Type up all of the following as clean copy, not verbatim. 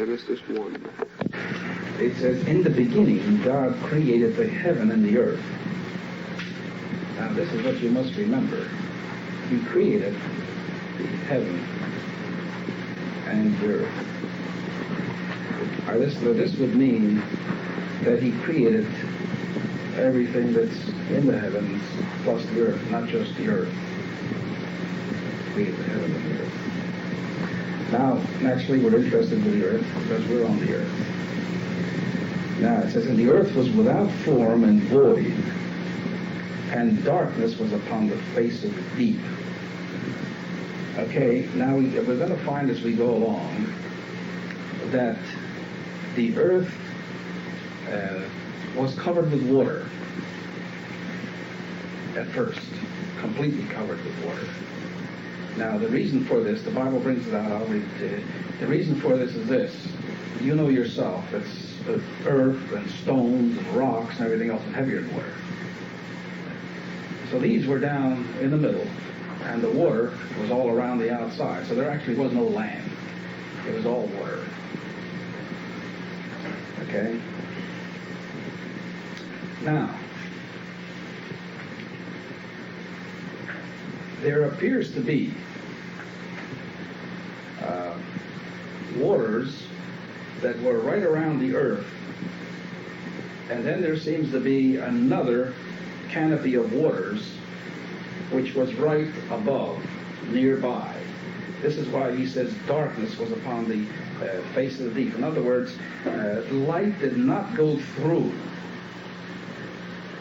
Genesis 1. It says, in the beginning, God created the heaven and the earth. Now, this is what you must remember. He created the heaven and the earth. This would mean that he created everything that's in the heavens plus the earth, not just the earth. Created the heaven and the earth. Now, naturally, we're interested in the earth because we're on the earth. Now, it says, and the earth was without form and void, and darkness was upon the face of the deep. Okay, now we're going to find as we go along that the earth was covered with water at first, completely covered with water. Now, the reason for this, the Bible brings it out, I'll read it to you. The reason for this is this. You know yourself, it's earth and stones and rocks and everything else is heavier than water. So these were down in the middle, and the water was all around the outside. So there actually was no land. It was all water. Okay? Now, there appears to be waters that were right around the earth, and then there seems to be another canopy of waters which was right above, nearby. This is why he says darkness was upon the face of the deep. In other words, light did not go through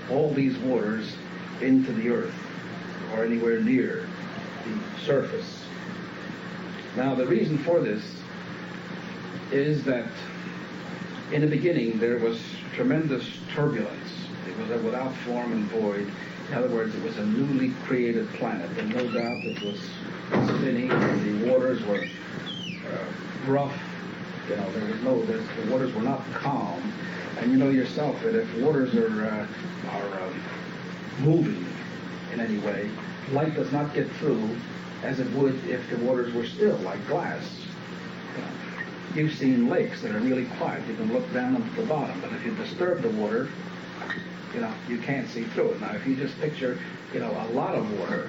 all these waters into the earth or anywhere near the surface. Now, the reason for this is that in the beginning there was tremendous turbulence. It was without form and void. In other words, it was a newly created planet, and no doubt it was spinning, and the waters were rough. You know, the waters were not calm. And you know yourself that if waters are moving in any way, light does not get through as it would if the waters were still, like glass. You've seen lakes that are really quiet. You can look down at the bottom, but if you disturb the water, you can't see through it. Now, if you just picture, a lot of water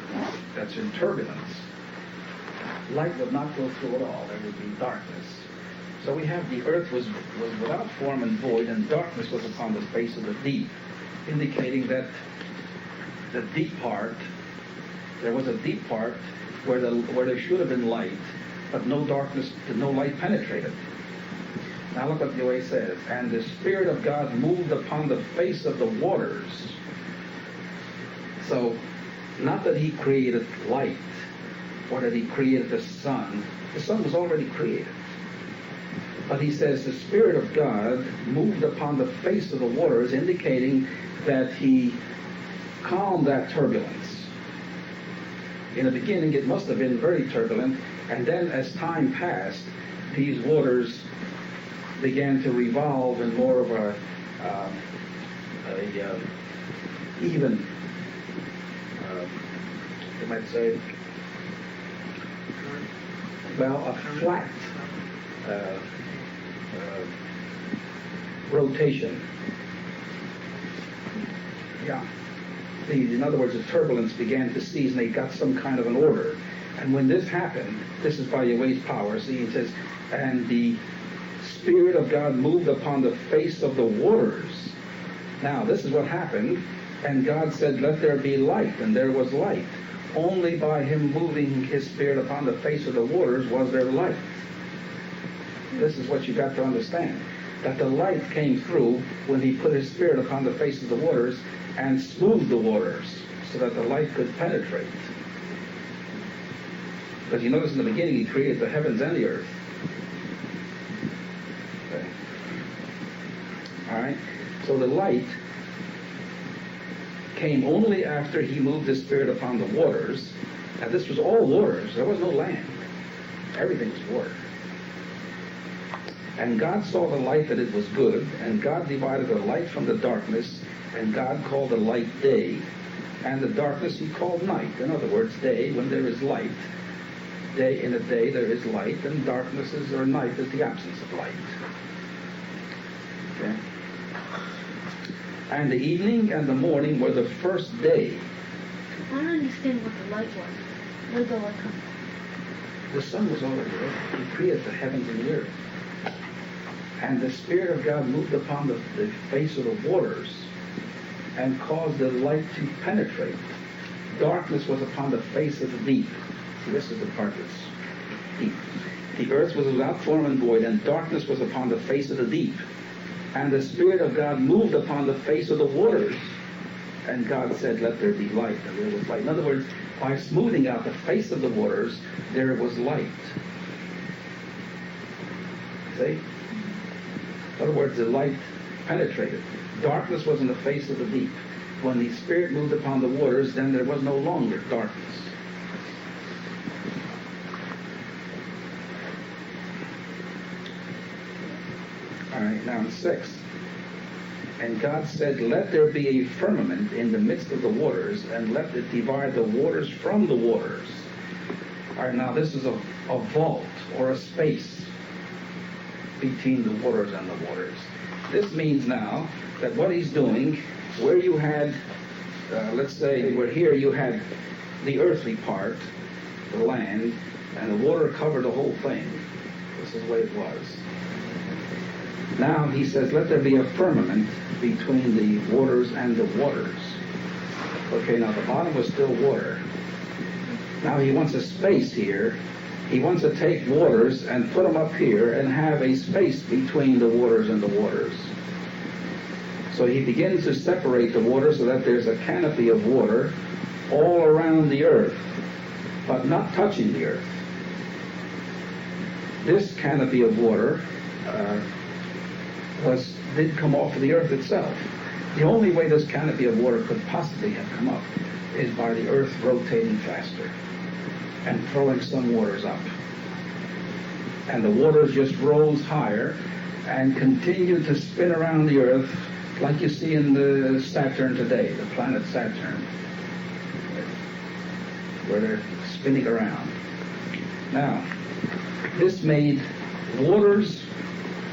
that's in turbulence, light would not go through at all. There would be darkness. So we have the earth was without form and void, and darkness was upon the face of the deep, indicating that the deep part, there was a deep part where there should have been light, but no darkness, no light penetrated. Now look what the way says, and the Spirit of God moved upon the face of the waters. So, not that he created light, or that he created the sun. The sun was already created. But he says the Spirit of God moved upon the face of the waters, indicating that he calmed that turbulence. In the beginning, it must have been very turbulent, and then as time passed, these waters began to revolve in more of a even, you might say, a flat rotation. Yeah. In other words, the turbulence began to cease, and they got some kind of an order. And when this happened, this is by Yahweh's power. See, it says, and the Spirit of God moved upon the face of the waters. Now, this is what happened, and God said, let there be light, and there was light. Only by him moving his Spirit upon the face of the waters was there light. This is what you got to understand, that the light came through when he put his Spirit upon the face of the waters and smoothed the waters so that the light could penetrate. Because you notice in the beginning he created the heavens and the earth. Okay. All right? So the light came only after he moved his Spirit upon the waters. Now this was all waters. There was no land. Everything was water. And God saw the light that it was good, and God divided the light from the darkness, and God called the light day, and the darkness he called night. In other words, day, when there is light, day in a day there is light, and darkness is, or night is the absence of light. Okay? And the evening and the morning were the first day. I don't understand what the light was. Where did the light come from? The sun was already there. He created the heavens and the earth. And the Spirit of God moved upon the face of the waters and caused the light to penetrate. Darkness was upon the face of the deep. See, this is the part that's deep. The earth was without form and void, and darkness was upon the face of the deep. And the Spirit of God moved upon the face of the waters. And God said, let there be light, and there was light. In other words, by smoothing out the face of the waters, there was light. See? In other words, the light penetrated. Darkness was in the face of the deep. When the Spirit moved upon the waters, then there was no longer darkness. All right, now in 6. And God said, let there be a firmament in the midst of the waters, and let it divide the waters from the waters. All right, now this is a vault, or a space between the waters and the waters. This means now that what he's doing, where you had, let's say, where here you had the earthly part, the land, and the water covered the whole thing. This is the way it was. Now he says, let there be a firmament between the waters and the waters. Okay, now the bottom was still water. Now he wants a space here. He wants to take waters and put them up here and have a space between the waters and the waters. So he begins to separate the water so that there's a canopy of water all around the earth, but not touching the earth. This canopy of water did come off of the earth itself. The only way this canopy of water could possibly have come up is by the earth rotating faster and throwing some waters up. And the waters just rose higher and continued to spin around the earth like you see in the Saturn today, the planet Saturn, where they're spinning around. Now, this made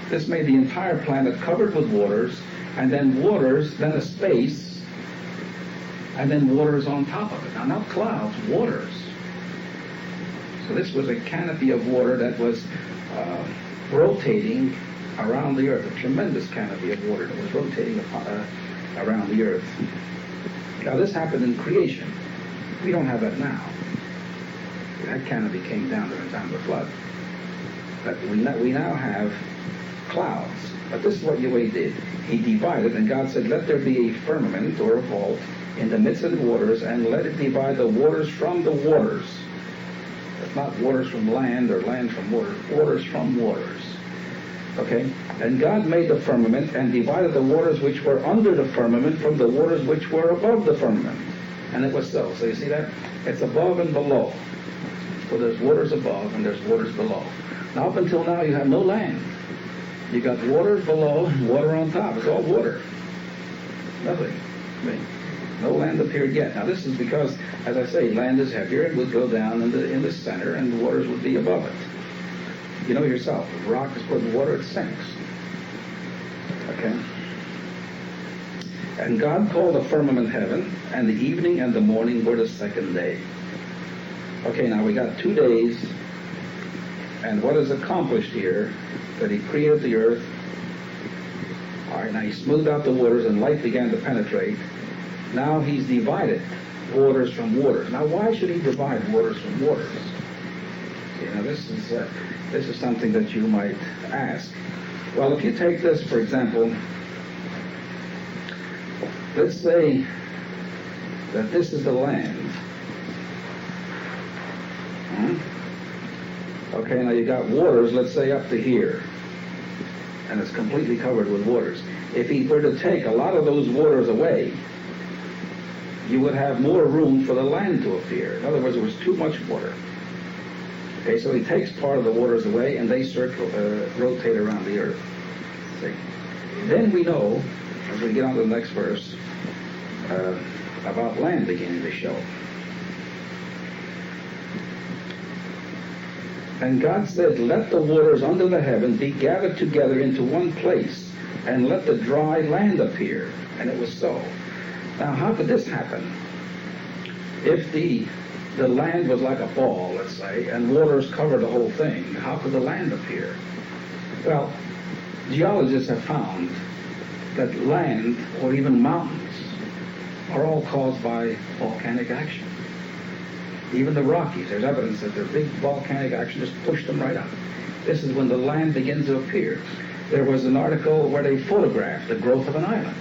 the entire planet covered with waters, and then waters, then a space, and then waters on top of it. Now, not clouds, waters. So this was a canopy of water that was rotating around the earth, a tremendous canopy of water that was rotating around the earth. Now, this happened in creation. We don't have that now. That canopy came down during the time of the flood. But we now have clouds. But this is what Yahweh did. He divided, and God said, let there be a firmament or a vault in the midst of the waters, and let it divide the waters from the waters. It's not waters from land or land from water, waters from waters. Okay? And God made the firmament and divided the waters which were under the firmament from the waters which were above the firmament. And it was so. So you see that? It's above and below. So there's waters above and there's waters below. Now up until now you have no land. You got waters below and water on top. It's all water. Nothing. I mean, no land appeared yet. Now this is because, as I say, land is heavier. It would go down in the center and the waters would be above it. You know yourself, if rock is put in water, it sinks. Okay? And God called the firmament heaven, and the evening and the morning were the second day. Okay, now we got 2 days, and what is accomplished here, that he created the earth. All right, now he smoothed out the waters, and light began to penetrate. Now he's divided waters from waters. Now why should he divide waters from waters? See, now this is something that you might ask. Well, if you take this, for example, let's say that this is the land. Okay, now you got waters, let's say up to here, and it's completely covered with waters. If he were to take a lot of those waters away, you would have more room for the land to appear. In other words, there was too much water. Okay, so he takes part of the waters away, and they rotate around the earth. See? Then we know, as we get on to the next verse, about land beginning to show. And God said, let the waters under the heaven be gathered together into one place, and let the dry land appear. And it was so. Now, how could this happen? If the land was like a ball, let's say, and waters covered the whole thing, how could the land appear? Well, geologists have found that land, or even mountains, are all caused by volcanic action. Even the Rockies, there's evidence that their big volcanic action just pushed them right up. This is when the land begins to appear. There was an article where they photographed the growth of an island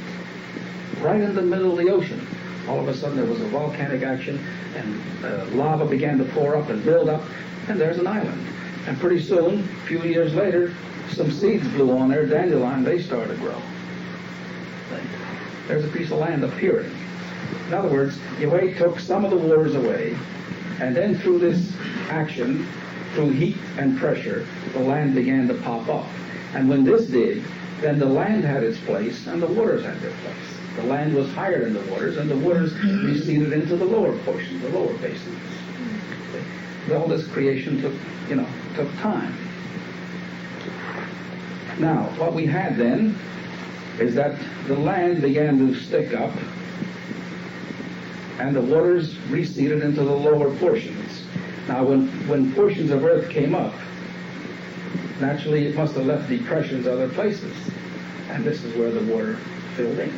right in the middle of the ocean. All of a sudden there was a volcanic action, and lava began to pour up and build up, and there's an island. And pretty soon, a few years later, some seeds blew on there, dandelion, they started to grow. There's a piece of land appearing. In other words, Yahweh took some of the waters away, and then through this action, through heat and pressure, the land began to pop up. And when this did, then the land had its place and the waters had their place. The land was higher than the waters, and the waters receded into the lower portions, the lower basins. All this creation took time. Now, what we had then is that the land began to stick up, and the waters receded into the lower portions. Now, when portions of earth came up, naturally it must have left depressions other places, and this is where the water filled in.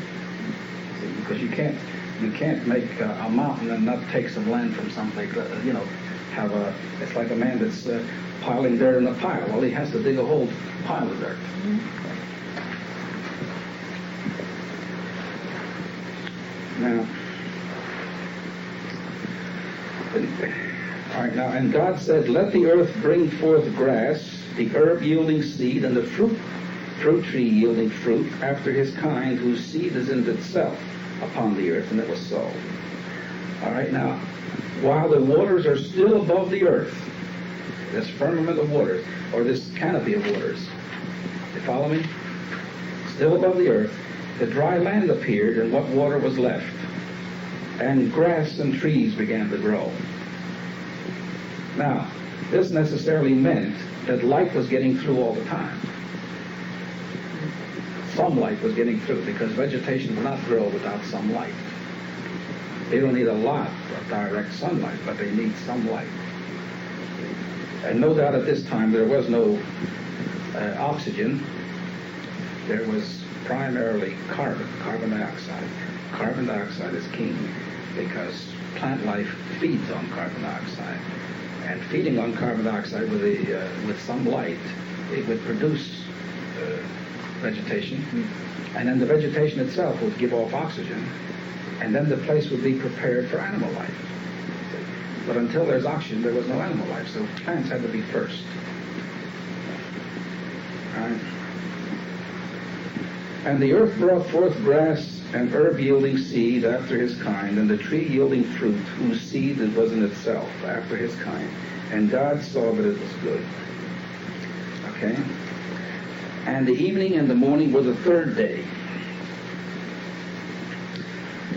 See, because you can't make a mountain and not take some land from someplace. It's like a man that's piling dirt in a pile. Well, he has to dig a whole pile of dirt. Now, all right, now, and God said, let the earth bring forth grass, the herb yielding seed, and the fruit tree yielding fruit after his kind, whose seed is in itself upon the earth. And it was so. All right, now, while the waters are still above the earth, this firmament of waters, or this canopy of waters, you follow me? Still above the earth, the dry land appeared, and what water was left, and grass and trees began to grow. Now, this necessarily meant that light was getting through all the time. Some light was getting through, because vegetation will not grow without some light. They don't need a lot of direct sunlight, but they need some light. And no doubt at this time there was no oxygen. There was primarily carbon dioxide. Carbon dioxide is king, because plant life feeds on carbon dioxide. And feeding on carbon dioxide with some light, it would produce vegetation. And then the vegetation itself would give off oxygen. And then the place would be prepared for animal life. But until there's oxygen, there was no animal life. So plants had to be first. All right. And the earth brought forth grass and herb yielding seed after his kind, and the tree yielding fruit, whose seed it was in itself after his kind. And God saw that it was good. Okay? And the evening and the morning were the third day.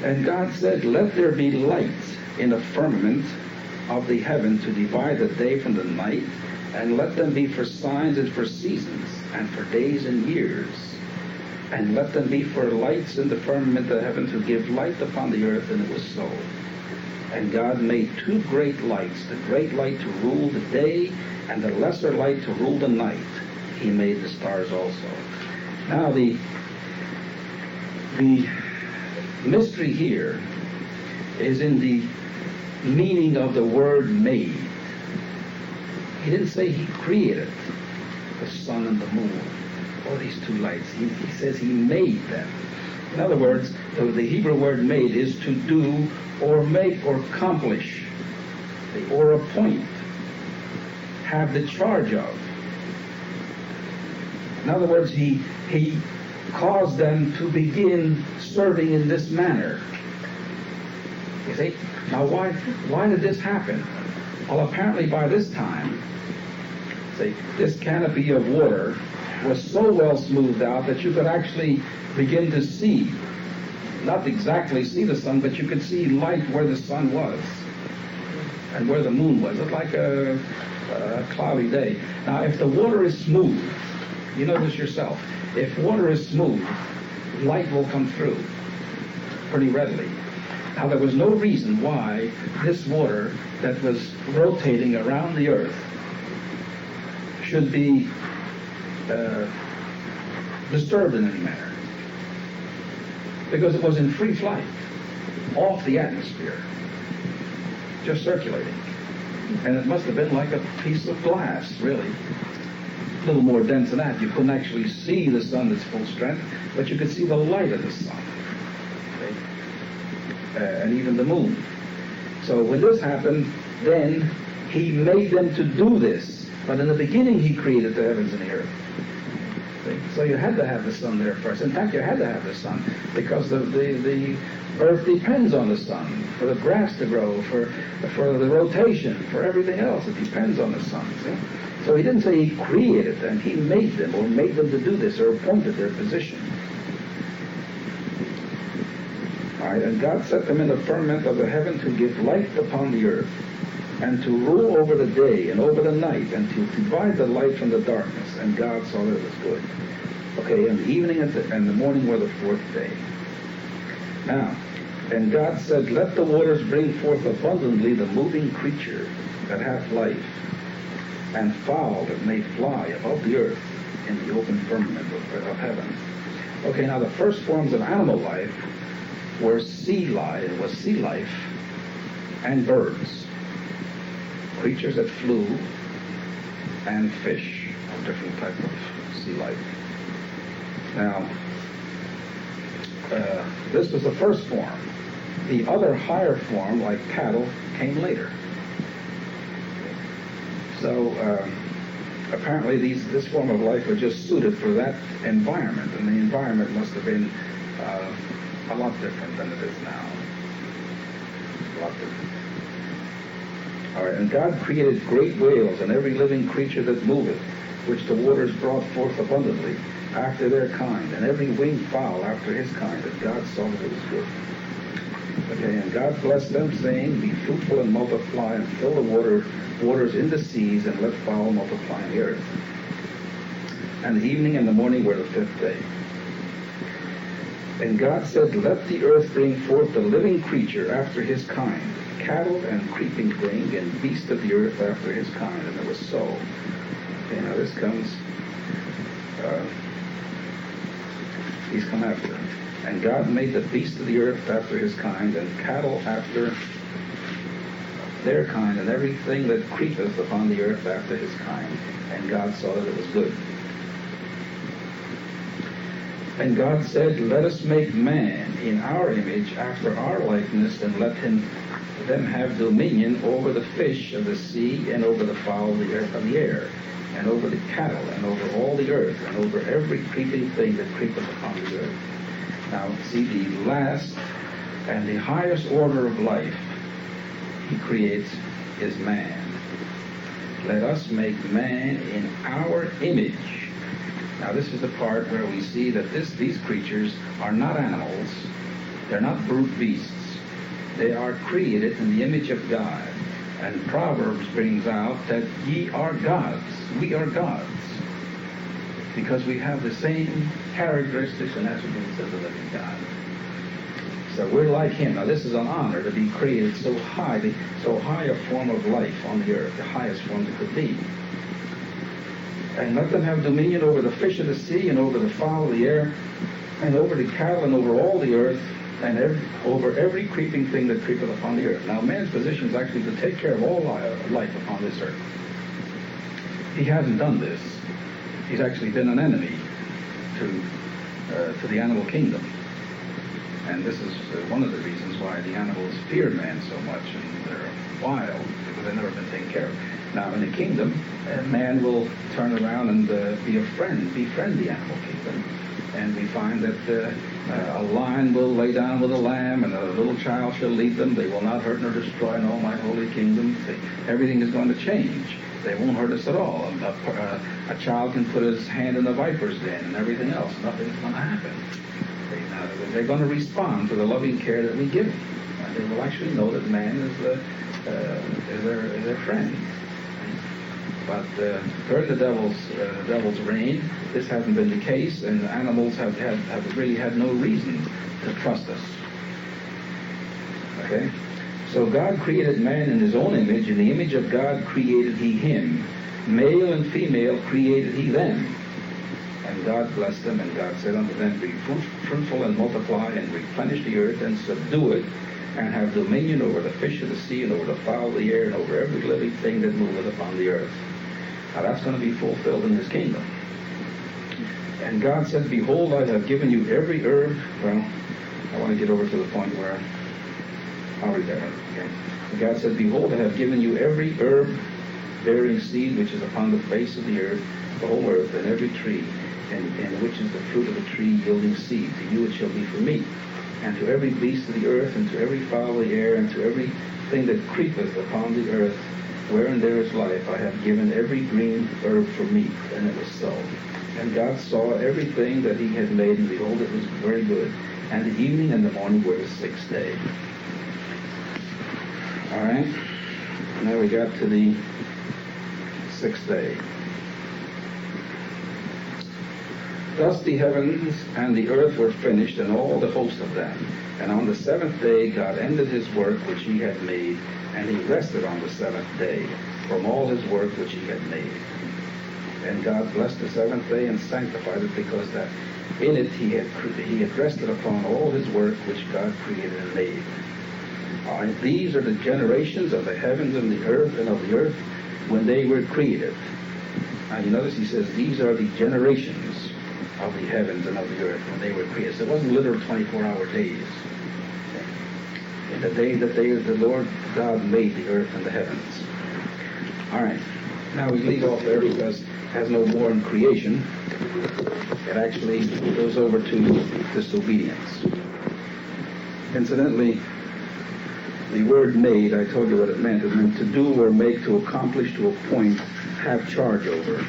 And God said, let there be light in the firmament of the heaven to divide the day from the night, and let them be for signs and for seasons, and for days and years. And let them be for lights in the firmament of heaven to give light upon the earth, and it was so. And God made two great lights, the great light to rule the day, and the lesser light to rule the night. He made the stars also. Now the mystery here is in the meaning of the word made. He didn't say he created the sun and the moon, or these two lights. He says he made them. In other words, the Hebrew word made is to do or make or accomplish, or appoint, have the charge of. In other words, he caused them to begin serving in this manner. You see? Now why did this happen? Well, apparently by this time, this canopy of water was so well smoothed out that you could actually begin to see, not exactly see the sun, but you could see light where the sun was and where the moon was. It's like cloudy day. Now, if the water is smooth, you know this yourself, if water is smooth, light will come through pretty readily. Now, there was no reason why this water that was rotating around the earth should be disturbed in any manner, because it was in free flight, off the atmosphere, just circulating. And it must have been like a piece of glass, really. A little more dense than that. You couldn't actually see the sun at its full strength, but you could see the light of the sun. And even the moon. So when this happened, then he made them to do this. But in the beginning, he created the heavens and the earth. So you had to have the sun there first. In fact, you had to have the sun because the earth depends on the sun for the grass to grow, for the rotation, for everything else. It depends on the sun. See? So he didn't say he created them. He made them, or made them to do this, or appointed their position. All right, and God set them in the firmament of the heaven to give light upon the earth, and to rule over the day and over the night, and to divide the light from the darkness. And God saw that it was good. Okay, and the evening and the morning were the fourth day. Now, and God said, let the waters bring forth abundantly the moving creature that hath life, and fowl that may fly above the earth in the open firmament of heaven. Okay, now the first forms of animal life were sea life and birds, creatures that flew, and fish, a different type of sea life. Now, this was the first form. The other higher form, like cattle, came later. So apparently this form of life was just suited for that environment, and the environment must have been a lot different than it is now. A lot different. All right, and God created great whales and every living creature that moveth, which the waters brought forth abundantly, after their kind, and every winged fowl after his kind, and God saw that it was good. Okay, and God blessed them, saying, be fruitful and multiply, and fill the waters in the seas, and let fowl multiply in the earth. And the evening and the morning were the fifth day. And God said, let the earth bring forth the living creature after his kind, cattle and creeping thing, and beast of the earth after his kind. And it was so. Okay, now this comes, he's come after. And God made the beast of the earth after his kind, and cattle after their kind, and everything that creepeth upon the earth after his kind. And God saw that it was good. And God said, let us make man in our image after our likeness, and let them have dominion over the fish of the sea, and over the fowl of the air, and over the cattle, and over all the earth, and over every creeping thing that creepeth upon the earth. Now, see, the last and the highest order of life he creates is man. Let us make man in our image. Now, this is the part where we see that these creatures are not animals. They're not brute beasts. They are created in the image of God. And Proverbs brings out that ye are gods. We are gods. Because we have the same characteristics and attributes of the living God. So we're like him. Now, this is an honor to be created so high a form of life on the earth, the highest form that could be. And let them have dominion over the fish of the sea, and over the fowl of the air, and over the cattle, and over all the earth, and over every creeping thing that creepeth upon the earth. Now, man's position is actually to take care of all life upon this earth. He hasn't done this. He's actually been an enemy to the animal kingdom. And this is one of the reasons why the animals fear man so much, and they're wild, because they've never been taken care of. Now, in the kingdom, man will turn around and befriend the animal kingdom. And we find that a lion will lay down with a lamb, and a little child shall lead them. They will not hurt nor destroy in all my holy kingdom. Everything is going to change. They won't hurt us at all. A child can put his hand in the viper's den and everything else. Nothing's going to happen. They're going to respond to the loving care that we give them. They will actually know that man is their friend. But during the devil's reign, this hasn't been the case, and animals have really had no reason to trust us. Okay? So God created man in his own image. In the image of God created he him. Male and female created he them. And God blessed them, and God said unto them, be fruitful and multiply, and replenish the earth, and subdue it, and have dominion over the fish of the sea, and over the fowl of the air, and over every living thing that moveth upon the earth. Now that's going to be fulfilled in his kingdom. And God said, behold, I have given you every herb. Well, I want to get over to the point where I'll read that one. Okay. And God said, behold, I have given you every herb bearing seed which is upon the face of the earth, the whole earth, and every tree, and which is the fruit of the tree yielding seed. To you it shall be for meat. And to every beast of the earth, and to every fowl of the air, and to every thing that creepeth upon the earth, wherein there is life, I have given every green herb for meat. And it was so. And God saw everything that he had made, and behold, it was very good. And the evening and the morning were the sixth day. All right. Now we got to the sixth day. Thus the heavens and the earth were finished, and all the host of them. And on the seventh day God ended his work which he had made, and he rested on the seventh day from all his work which he had made. And God blessed the seventh day and sanctified it, because that in it he had rested upon all his work which God created and made. All right, these are the generations of the heavens and the earth, and of the earth when they were created. Now you notice he says these are the generations of the heavens and of the earth when they were created. So it wasn't literal 24-hour days. In the day that the Lord God made the earth and the heavens. All right. Now we leave off there because it has no more in creation. It actually goes over to disobedience. Incidentally, the word made, I told you what it meant. It meant to do or make, to accomplish, to appoint, have charge over.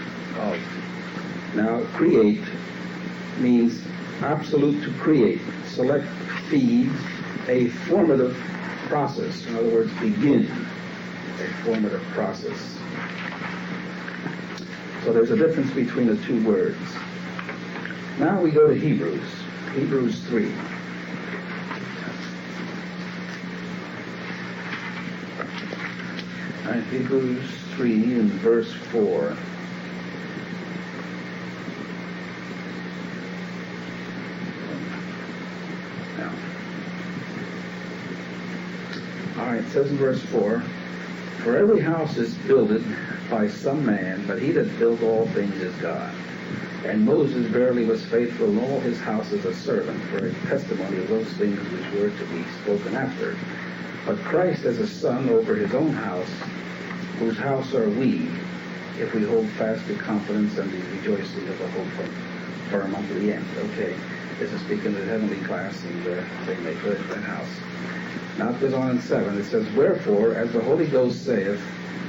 Now, create means absolute to create, select, feed, a formative process. In other words, begin a formative process. So there's a difference between the two words. Now we go to Hebrews 3. All right, Hebrews 3 and verse 4. All right, it says in verse 4, for every house is builded by some man, but he that built all things is God. And Moses verily was faithful in all his house as a servant, for a testimony of those things which were to be spoken after. But Christ as a son over his own house, whose house are we, if we hold fast the confidence and the rejoicing of the hope firm unto the end. Okay, this is speaking of the heavenly class, and they make that house. Now it goes on in 7. It says, wherefore, as the Holy Ghost saith,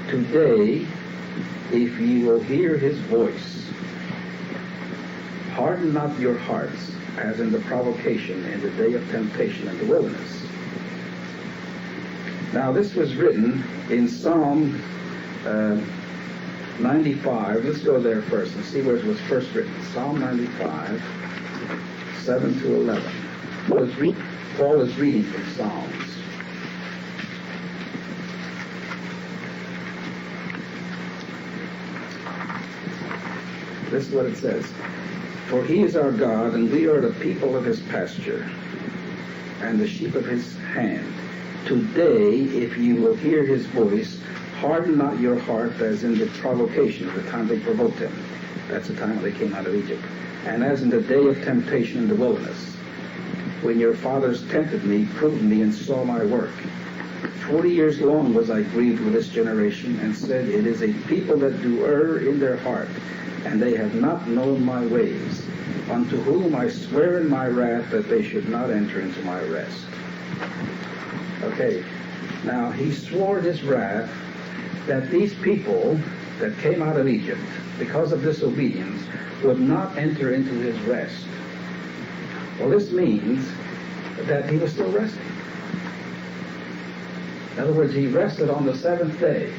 today, if ye will hear his voice, harden not your hearts, as in the provocation in the day of temptation in the wilderness. Now this was written in Psalm 95. Let's go there first and see where it was first written. Psalm 95, 7 to 11. Paul is reading from Psalms. This is what it says. For he is our God, and we are the people of his pasture, and the sheep of his hand. Today, if you will hear his voice, harden not your heart as in the provocation, of the time they provoked him. That's the time they came out of Egypt. And as in the day of temptation in the wilderness, when your fathers tempted me, proved me, and saw my work. 40 years long was I grieved with this generation, and said, it is a people that do err in their heart, and they have not known my ways, unto whom I swear in my wrath that they should not enter into my rest. Okay, now he swore his wrath that these people that came out of Egypt, because of disobedience, would not enter into his rest. Well, this means that he was still resting. In other words, he rested on the seventh day.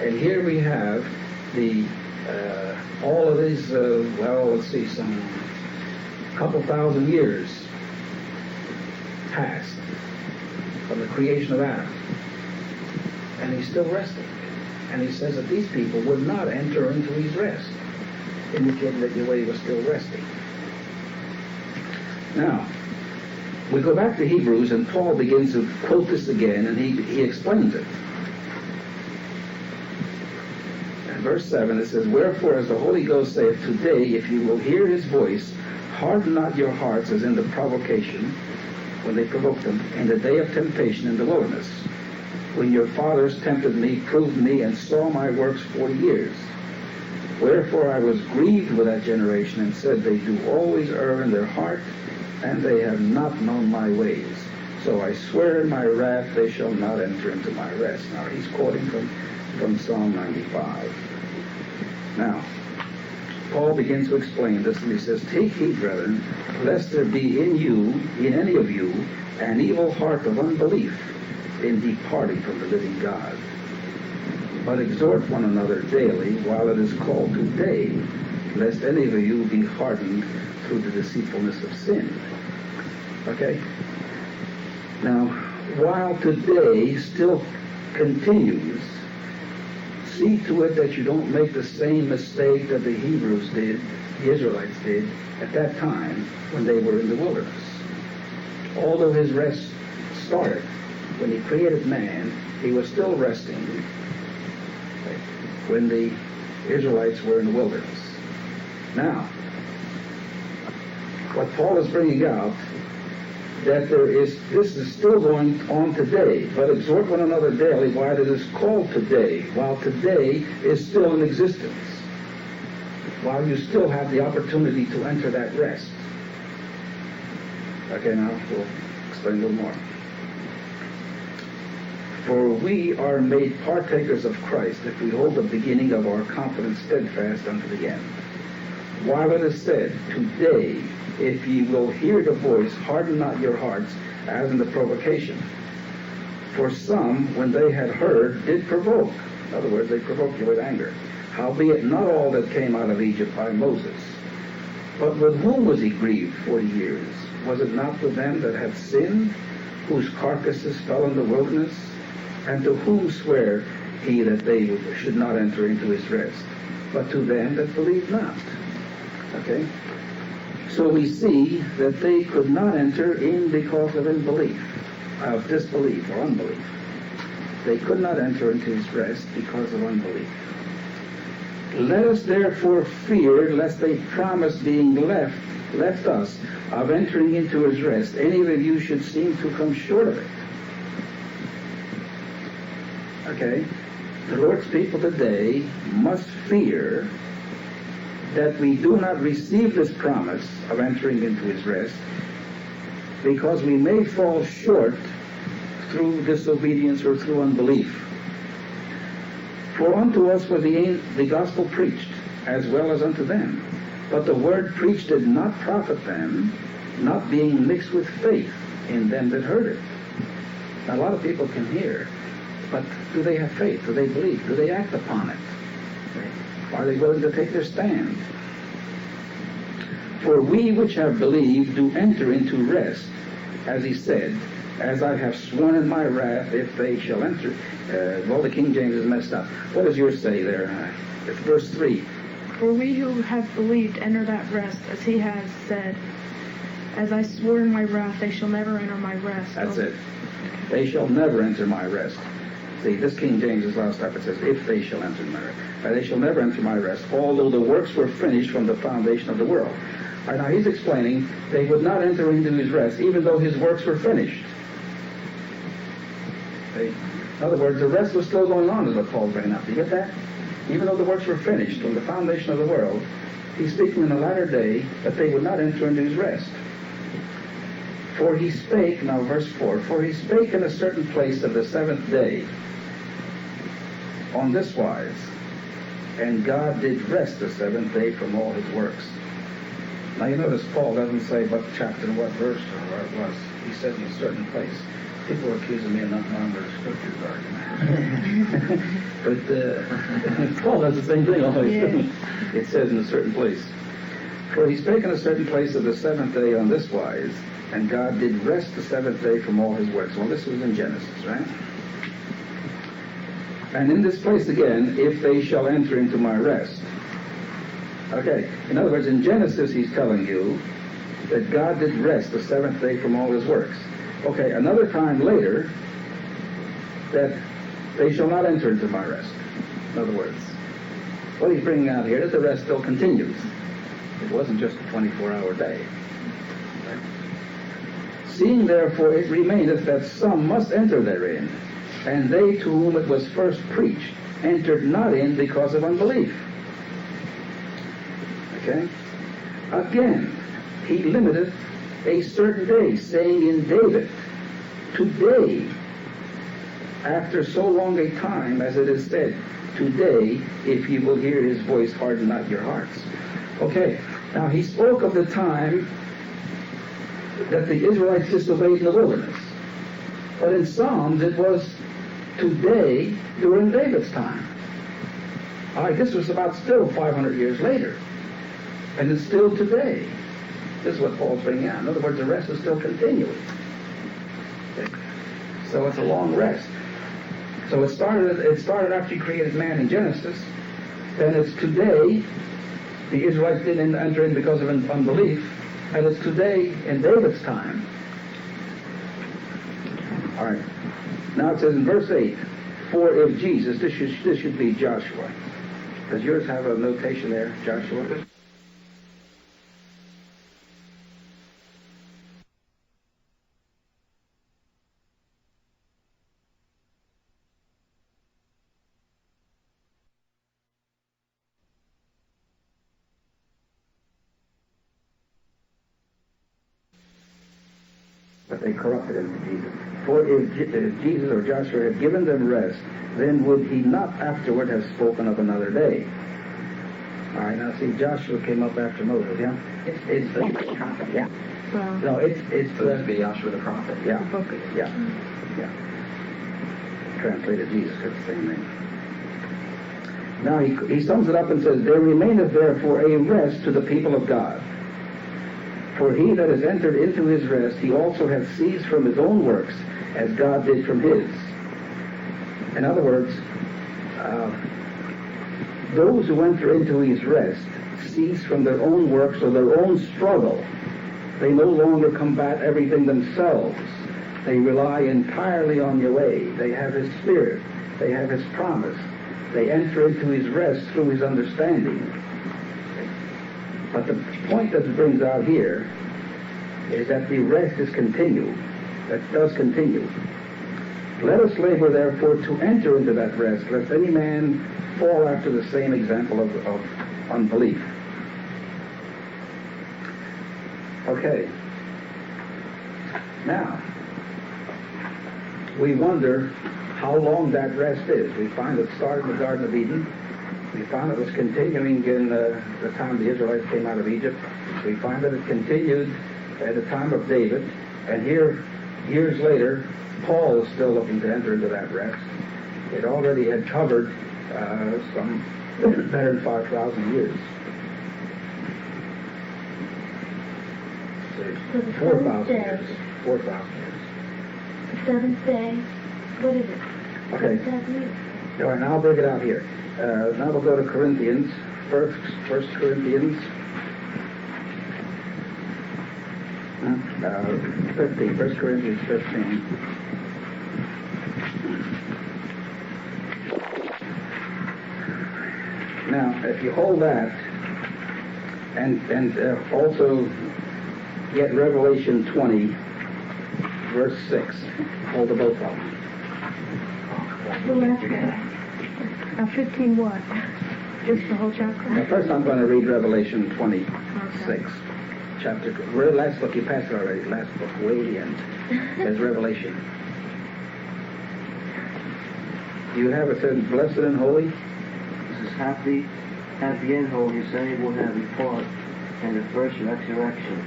And here we have the all of these, let's see, some couple thousand years passed from the creation of Adam. And he's still resting. And he says that these people would not enter into his rest, indicating that Yahweh was still resting. Now, we go back to Hebrews, and Paul begins to quote this again, and he explains it. In verse 7, it says, "Wherefore, as the Holy Ghost saith, today, if you will hear his voice, harden not your hearts as in the provocation," when they provoked them, "in the day of temptation in the wilderness, when your fathers tempted me, proved me, and saw my works 40 years. Wherefore I was grieved with that generation, and said, they do always err in their heart, and they have not known my ways. So I swear in my wrath, they shall not enter into my rest." Now he's quoting from Psalm 95. Now, Paul begins to explain this, and he says, "Take heed, brethren, lest there be in you, in any of you, an evil heart of unbelief in departing from the living God. But exhort one another daily, while it is called today, lest any of you be hardened through the deceitfulness of sin." Okay? Now, while today still continues, see to it that you don't make the same mistake that the Hebrews did, the Israelites did, at that time when they were in the wilderness. Although his rest started when he created man, he was still resting when the Israelites were in the wilderness. Now, what Paul is bringing out, that this is still going on today, but exhort one another daily while it is called today, while today is still in existence, while you still have the opportunity to enter that rest. Okay, now we'll explain a little more. "For we are made partakers of Christ if we hold the beginning of our confidence steadfast unto the end. While it is said, today, if ye will hear the voice, harden not your hearts, as in the provocation. For some, when they had heard, did provoke." In other words, they provoked you with anger. "Howbeit not all that came out of Egypt by Moses. But with whom was he grieved 40 years? Was it not with them that had sinned, whose carcasses fell in the wilderness? And to whom sware he that they should not enter into his rest? But to them that believed not." Okay? So we see that they could not enter in because of unbelief, of disbelief or unbelief. They could not enter into his rest because of unbelief. "Let us therefore fear, lest they promise being left us of entering into his rest, any of you should seem to come short of it." Okay? The Lord's people today must fear that we do not receive this promise of entering into his rest, because we may fall short through disobedience or through unbelief. "For unto us was the gospel preached, as well as unto them. But the word preached did not profit them, not being mixed with faith in them that heard it." Now, a lot of people can hear, but do they have faith? Do they believe? Do they act upon it? Are they willing to take their stand? "For we which have believed do enter into rest, as he said, as I have sworn in my wrath, if they shall enter." The King James is messed up. What does yours say there? It's verse 3. "For we who have believed enter that rest, as he has said, as I swore in my wrath, they shall never enter my rest." That's it. "They shall never enter my rest." See, this King James is last up. It says, "if they shall enter my rest." "They shall never enter my rest, although the works were finished from the foundation of the world." All right, now he's explaining they would not enter into his rest, even though his works were finished. Okay? In other words, the rest was still going on, is what Paul's bringing up. Do you get that? Even though the works were finished from the foundation of the world, he's speaking in the latter day that they would not enter into his rest. "For he spake," now verse 4, "for he spake in a certain place of the seventh day, on this wise, and God did rest the seventh day from all his works." Now you notice Paul doesn't say what chapter and what verse or where it was. He says in a certain place. People are accusing me of not knowing where the scriptures are. But Paul does the same thing always. Yeah. It says in a certain place, "For he spake in a certain place of the seventh day on this wise, and God did rest the seventh day from all his works." Well, this was in Genesis, right? "And in this place again, if they shall enter into my rest." Okay, in other words, in Genesis he's telling you that God did rest the seventh day from all his works. Okay, another time later, that they shall not enter into my rest. In other words, what he's bringing out here is the rest still continues. It wasn't just a 24-hour day. Right? "Seeing therefore it remaineth that some must enter therein, and they to whom it was first preached entered not in because of unbelief." Okay? "Again, he limiteth a certain day, saying in David, Today, after so long a time, as it is said, Today, if ye will hear his voice, harden not your hearts." Okay, now he spoke of the time that the Israelites disobeyed in the wilderness. But in Psalms, it was today during David's time. All right, this was about still 500 years later. And it's still today. This is what Paul's bringing out. In other words, the rest is still continuing. So it's a long rest. So it started after he created man in Genesis. Then it's today. The Israelites didn't enter in because of unbelief. And it's today in David's time. All right. Now it says in verse 8, "For if Jesus," this should be Joshua. Does yours have a notation there, Joshua? But they corrupted him to Jesus. "For if Jesus or Joshua had given them rest, then would he not afterward have spoken of another day?" All right, now see, Joshua came up after Moses, yeah? It's the prophet, yeah. Well, No, it's Supposed to be Joshua the prophet. yeah, the book. yeah. Translated Jesus, it's the same name. Now he sums it up and says, "There remaineth therefore a rest to the people of God. For he that is entered into his rest, he also hath ceased from his own works, as God did from his." In other words, those who enter into his rest cease from their own works or their own struggle. They no longer combat everything themselves. They rely entirely on Yahweh. They have his spirit. They have his promise. They enter into his rest through his understanding. But the point that it brings out here is that the rest is continued. That does continue. "Let us labor therefore to enter into that rest, lest any man fall after the same example of unbelief." Okay. Now, we wonder how long that rest is. We find it started in the Garden of Eden. We found it was continuing in the time the Israelites came out of Egypt. We find that it continued at the time of David. And here, years later, Paul is still looking to enter into that rest. It already had covered some better than 5,000 years. So the 4,000 seventh years. day, 4,000 years. the seventh day, what is it? Okay. 7,000 years. All right, now I'll break it out here. Now we'll go to Corinthians, First Corinthians 15, 1 Corinthians 15. Now, if you hold that, and also get Revelation 20, verse 6, hold the both of them. The last one. 15 what? Just the whole chapter? Now, first I'm going to read Revelation 26, chapter. Last book, you passed it already. Last book, way at the end. There's Revelation. You have it says, "Blessed and holy." This is happy and holy, saying will have a part in the first resurrection.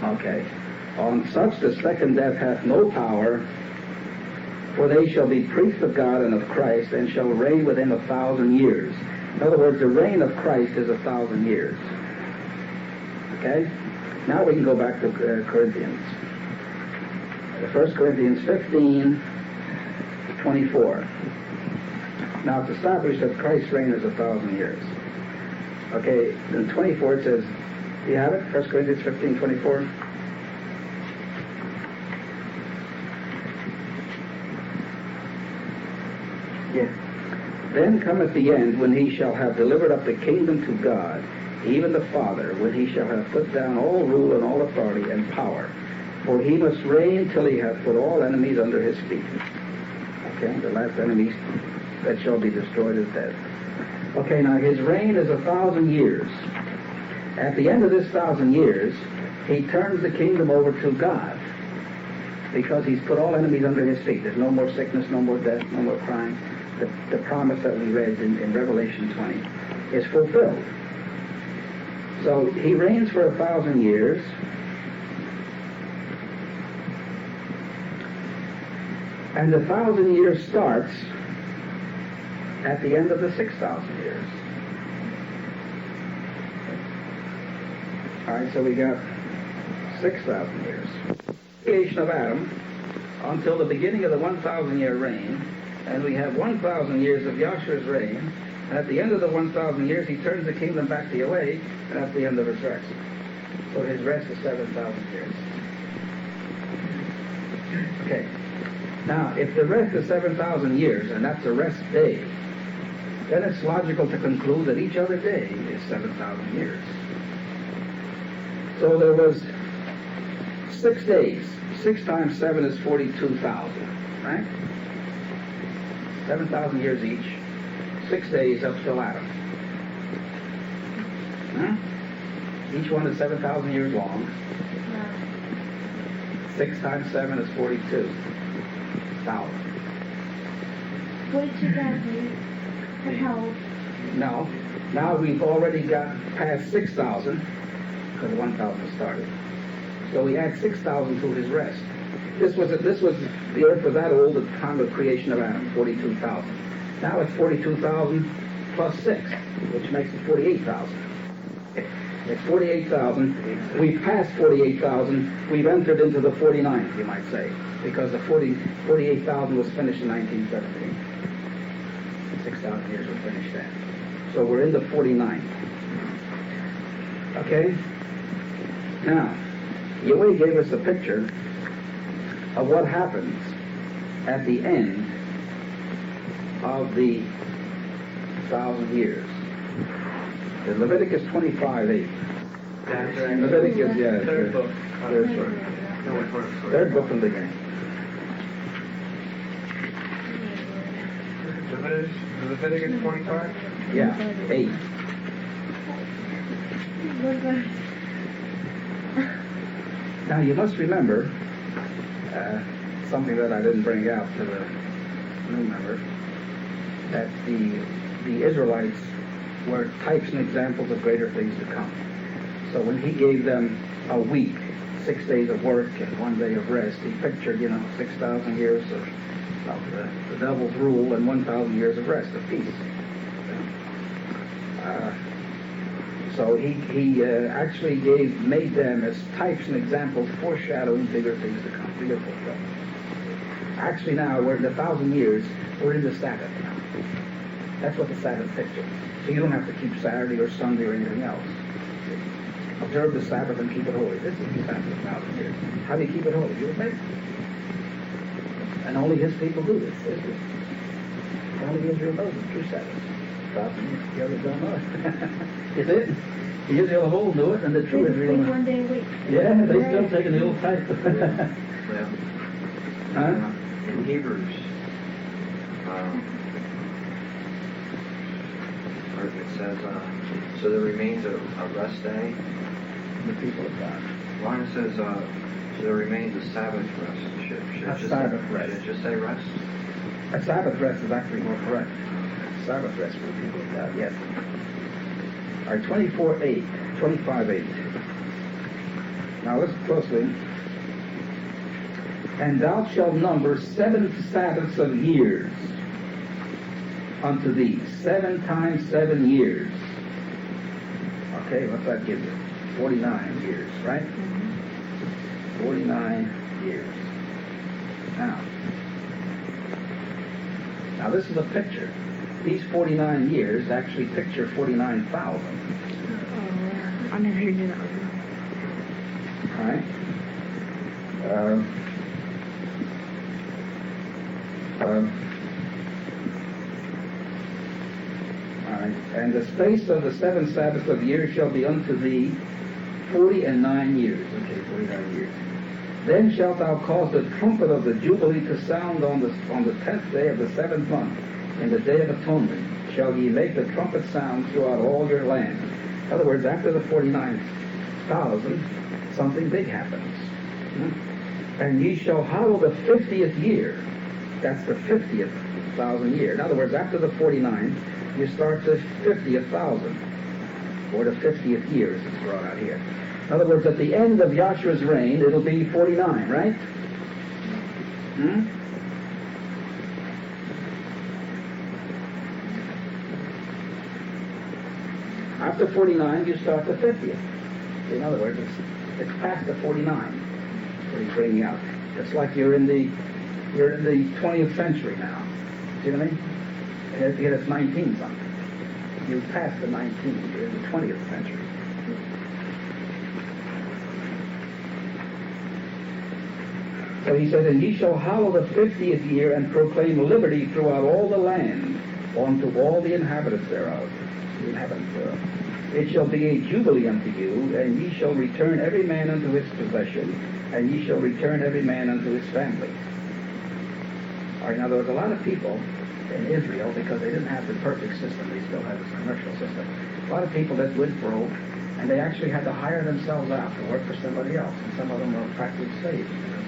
Okay. On such the second death hath no power, for they shall be priests of God and of Christ, and shall reign with him 1,000 years. In other words, the reign of Christ is 1,000 years. Okay? Now we can go back to Corinthians. 1 Corinthians 15, 24. Now it's established that Christ's reign is 1,000 years. Okay, in 24 it says, do you have it? 1 Corinthians 15, 24. Yes. Then cometh the end, when he shall have delivered up the kingdom to God, even the Father, when he shall have put down all rule and all authority and power. For he must reign till he hath put all enemies under his feet. Okay, the last enemy that shall be destroyed is death. Okay, now his reign is 1,000 years. At the end of this 1,000 years, he turns the kingdom over to God, because he's put all enemies under his feet. There's no more sickness, no more death, no more crying. The promise that we read in Revelation 20 is fulfilled. So he reigns for 1,000 years. And the 1,000 years starts at the end of the 6,000 years. All right, so we got 6,000 years. Creation of Adam until the beginning of the 1,000-year reign, and we have 1,000 years of Yahshua's reign, and at the end of the 1,000 years he turns the kingdom back to Yahweh, and that's the end of his rest. So his rest is 7,000 years. Okay. Now, if the rest is 7,000 years, and that's a rest day, then it's logical to conclude that each other day is 7,000 years. So there was 6 days. 6 times 7 is 42,000, right? 7,000 years each. 6 days up till Adam. Huh? Each one is 7,000 years long. 6 times 7 is 42,000. 42,000. And how old? No. Now we've already got past 6,000 because 1,000 started. So we add 6,000 to his rest. The earth was that old at the time of creation of Adam, 42,000. Now it's 42,000 plus 6, which makes it 48,000. It's 48,000. We've passed 48,000. We've entered into the 49th, you might say, because the 48,000 was finished in 1917. 6,000 years were finished then. So we're in the 49th. Okay? Now, Yahweh gave us a picture of what happens at the end of the 1,000 years. In Leviticus 25:8. Leviticus, yeah. Third book. Third book from the beginning. Leviticus 25? Yeah, 8. Now you must remember something that I didn't bring out to the new member, that the Israelites were types and examples of greater things to come. So when he gave them a week, 6 days of work and 1 day of rest, he pictured, 6,000 years of the devil's rule and 1,000 years of rest, of peace. So he actually made them as types and examples, foreshadowing bigger things to come, bigger fulfillment. Actually now, we're in the 1,000 years, we're in the Sabbath now. That's what the Sabbath pictures. So you don't have to keep Saturday or Sunday or anything else. Observe the Sabbath and keep it holy. This is the Sabbath of 1,000 years. How do you keep it holy? You obey. And only his people do this. Only Israel knows the true Sabbath. 1,000 years, the others don't know it. Is it? The Israel whole knew it, and the true Israel know it. 1 day a week. Yeah, they still taking the old type. Huh? In Hebrews, where it says, so there remains a rest day. The people of God. Line it says, so there remains a Sabbath rest. Should A just Sabbath say, rest. Should it just say rest? A Sabbath rest is actually more correct. Sabbath rest for the people of God, yes. All right, 25:8. Now listen closely. And thou shalt number 7 Sabbaths of years unto thee. 7 times 7 years. Okay, what's that give you? 49 years, right? 49 years. Now this is a picture. These 49 years actually picture 49,000. I never knew that. All right? All right. And the space of the 7 Sabbaths of the year shall be unto thee 49 years. Okay, 49 years. Then shalt thou cause the trumpet of the Jubilee to sound on the 10th day of the 7th month, in the day of atonement. Shall ye make the trumpet sound throughout all your land. In other words, after the 49,000, something big happens. And ye shall hallow the 50th year. That's the 50th thousand year. In other words, after the 49, you start the 50th thousand, or the 50th year, as it's brought out here. In other words, at the end of Yahshua's reign, it'll be 49, right? After 49, you start the 50th. In other words, it's past the 49. What he's bringing out. It's like you're in the 20th century now. See what I mean? Yet it's 19 something. You passed the 19. You're in the 20th century. So he said, and ye shall hallow the 50th year and proclaim liberty throughout all the land unto all the inhabitants thereof. The inhabitants thereof. It shall be a jubilee unto you, and ye shall return every man unto his possession, and ye shall return every man unto his family. All right, now there was a lot of people in Israel, because they didn't have the perfect system, they still had this commercial system. A lot of people that went broke, and they actually had to hire themselves out to work for somebody else, and some of them were practically slaves because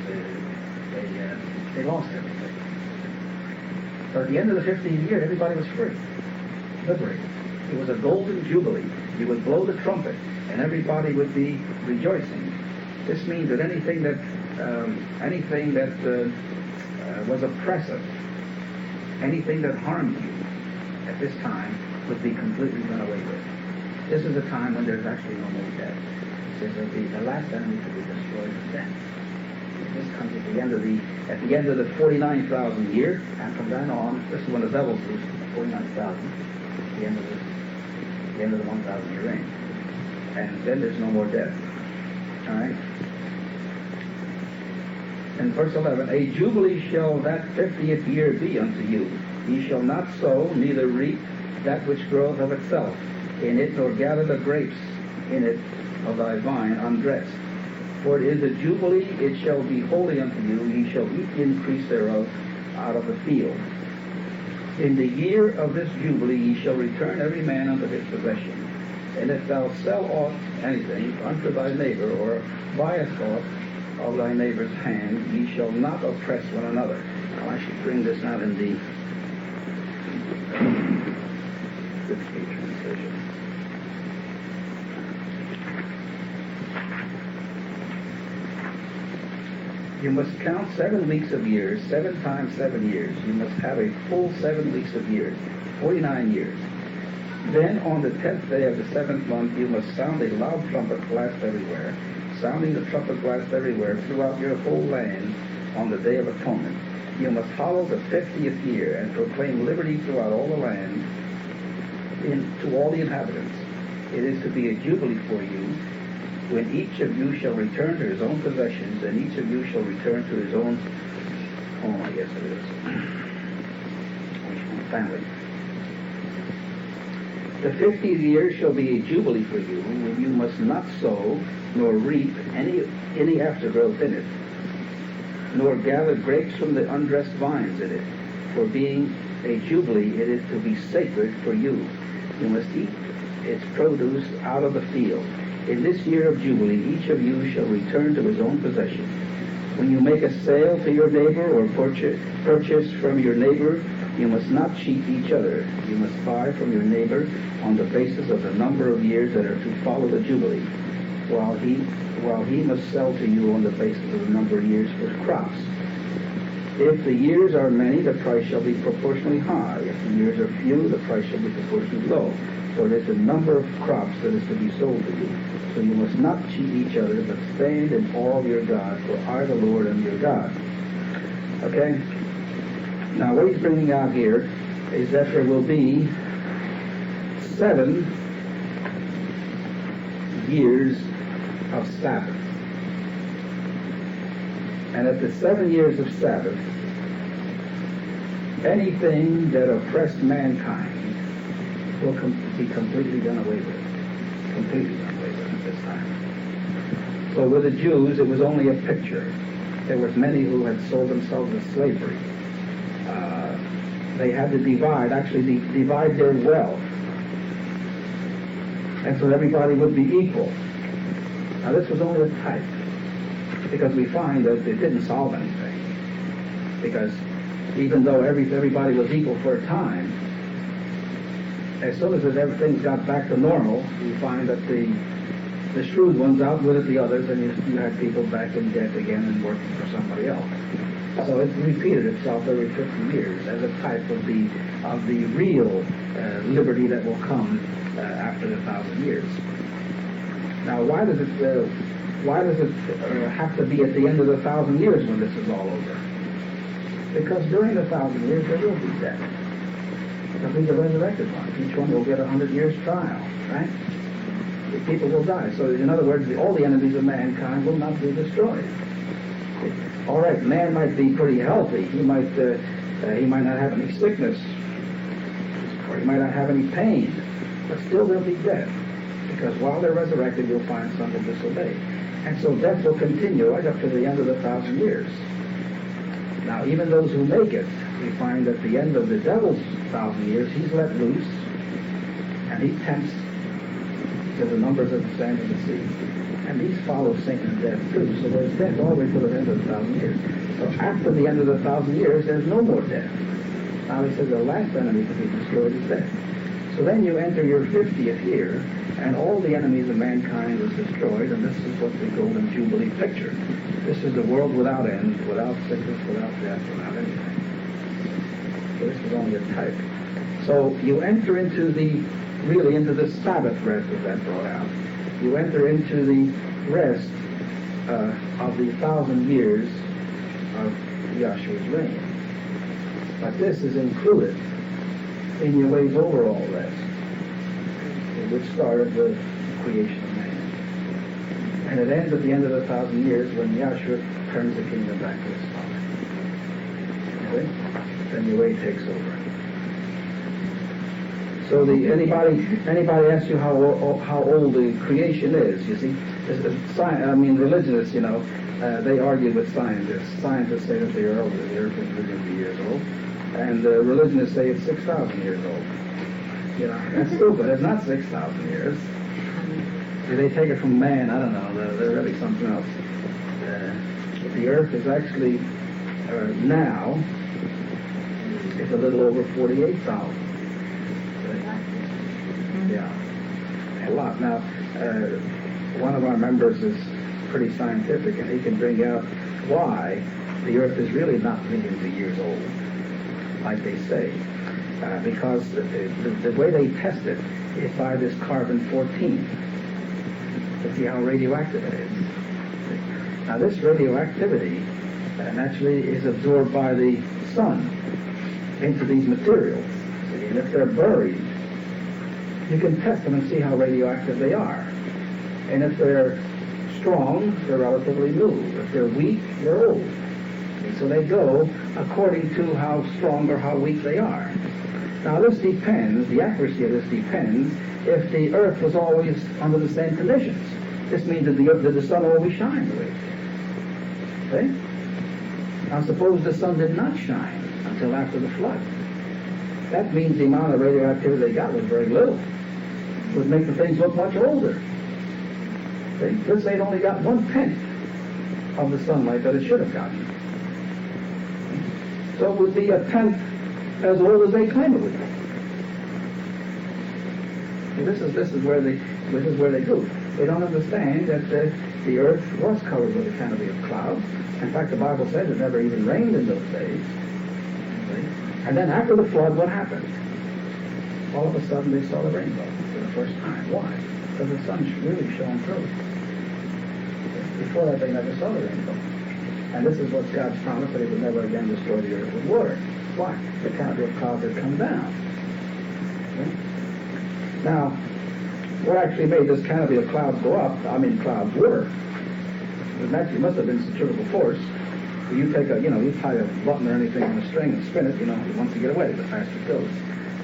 they lost everything. So at the end of the 15th year, everybody was free, liberated. It was a golden jubilee. You would blow the trumpet, and everybody would be rejoicing. This means that anything that was oppressive, anything that harmed you at this time would be completely done away with. This is a time when there's actually no more death. This is the last enemy to be destroyed is death. This comes at the end of the 49,000 year, and from then on, this is when the devil's loose, 49,000, the end of the 1,000 year reign. And then there's no more death. All right? In verse 11, a jubilee shall that 50th year be unto you. Ye shall not sow, neither reap that which groweth of itself in it, nor gather the grapes in it of thy vine undressed. For it is a jubilee, it shall be holy unto you. Ye shall eat the increase thereof out of the field. In the year of this jubilee ye shall return every man unto his possession. And if thou sell aught, anything, unto thy neighbor, or buyest aught of thy neighbor's hand, ye shall not oppress one another. Now I should bring this out in the Good Speech translation. You must count 7 weeks of years, 7 times 7 years. You must have a full 7 weeks of years, 49 years. Then on the 10th day of the 7th month you must sound a loud trumpet blast everywhere, sounding the trumpet blast everywhere throughout your whole land on the day of atonement. You must hallow the 50th year and proclaim liberty throughout all the land to all the inhabitants. It is to be a jubilee for you, when each of you shall return to his own possessions, and each of you shall return to his own home, I guess it is, family. The 50th year shall be a jubilee for you, when you must not sow, nor reap any aftergrowth in it, nor gather grapes from the undressed vines in it. For being a jubilee, it is to be sacred for you. You must eat its produce out of the field. In this year of jubilee, each of you shall return to his own possession. When you make a sale to your neighbor, or purchase from your neighbor, you must not cheat each other. You must buy from your neighbor on the basis of the number of years that are to follow the jubilee. while he must sell to you on the basis of the number of years for crops. If the years are many, the price shall be proportionally high. If the years are few, the price shall be proportionally low. For it is the number of crops that is to be sold to you. So you must not cheat each other, but stand in awe of your God, for I, the Lord, am your God. Okay? Now, what he's bringing out here is that there will be 7 years of Sabbath. And at the 7 years of Sabbath, anything that oppressed mankind will be completely done away with. Completely done away with at this time. So with the Jews, it was only a picture. There was many who had sold themselves to slavery. They had to divide their wealth. And so everybody would be equal. Now this was only a type, because we find that it didn't solve anything. Because even though everybody was equal for a time, as soon as everything got back to normal, you find that the shrewd ones outwitted the others, and you had people back in debt again and working for somebody else. So it repeated itself every 50 years as a type of the real liberty that will come after the 1,000 years. Now, why does it have to be at the end of the 1,000 years when this is all over? Because during the 1,000 years there will be death. There'll be the resurrected ones. Each one will get 100 years trial, right? The people will die. So in other words, all the enemies of mankind will not be destroyed. All right, man might be pretty healthy. He might not have any sickness, or he might not have any pain, but still there'll be death. Because while they're resurrected, you'll find some will disobey. And so death will continue right up to the end of the 1,000 years. Now, even those who make it, we find at the end of the devil's 1,000 years, he's let loose, and he tempts to the numbers of the sand of the sea. And these follow Satan and death too. So there's death all the way to the end of the 1,000 years. So after the end of the 1,000 years, there's no more death. Now he says the last enemy to be destroyed is death. So then you enter your 50th year, and all the enemies of mankind is destroyed, and this is what the Golden Jubilee picture. This is the world without end, without sickness, without death, without anything. So this is only a type. So you enter into into the Sabbath rest of that brought out. You enter into the rest of the 1,000 years of Yahshua's reign. But this is included in Yahweh's overall rest, which started with the creation of man. And it ends at the end of the 1,000 years when Yahshua turns the kingdom back to his Father. Okay? Then Yahweh takes over. So anybody asks you how old the creation is, you see, religionists, they argue with scientists. Scientists say that the earth is millions of years old, and religionists say it's 6,000 years old. That's stupid. It's not 6,000 years. They take it from man. I don't know. They're really something else. The earth is actually now it's a little over 48,000. Yeah, a lot. Now, one of our members is pretty scientific, and he can bring out why the earth is really not millions of years old, like they say. Because the way they test it is by this carbon-14 to see how radioactive it is. Now this radioactivity naturally is absorbed by the sun into these materials. And if they're buried, you can test them and see how radioactive they are. And if they're strong, they're relatively new. If they're weak, they're old. And so they go according to how strong or how weak they are. Now this depends, the accuracy of this depends, if the earth was always under the same conditions. This means that the sun always shines the way it did. Okay? Now suppose the sun did not shine until after the flood. That means the amount of radioactivity they got was very little. It would make the things look much older. Okay? Let's say it only got 1/10 of the sunlight that it should have gotten. So it would be 1/10 as old as they claim it would be. This is where they do. They don't understand that the earth was covered with a canopy of clouds. In fact, the Bible says it never even rained in those days. And then after the flood, what happened? All of a sudden, they saw the rainbow for the first time. Why? Because the sun really shone through. Before that, they never saw the rainbow. And this is what God's promise, that He would never again destroy the earth with water. Why? The canopy of clouds had come down. Okay? Now, what actually made this canopy of clouds go up, clouds were, it actually must have been centrifugal force. You take you tie a button or anything on a string and spin it, once you get away, the faster it goes.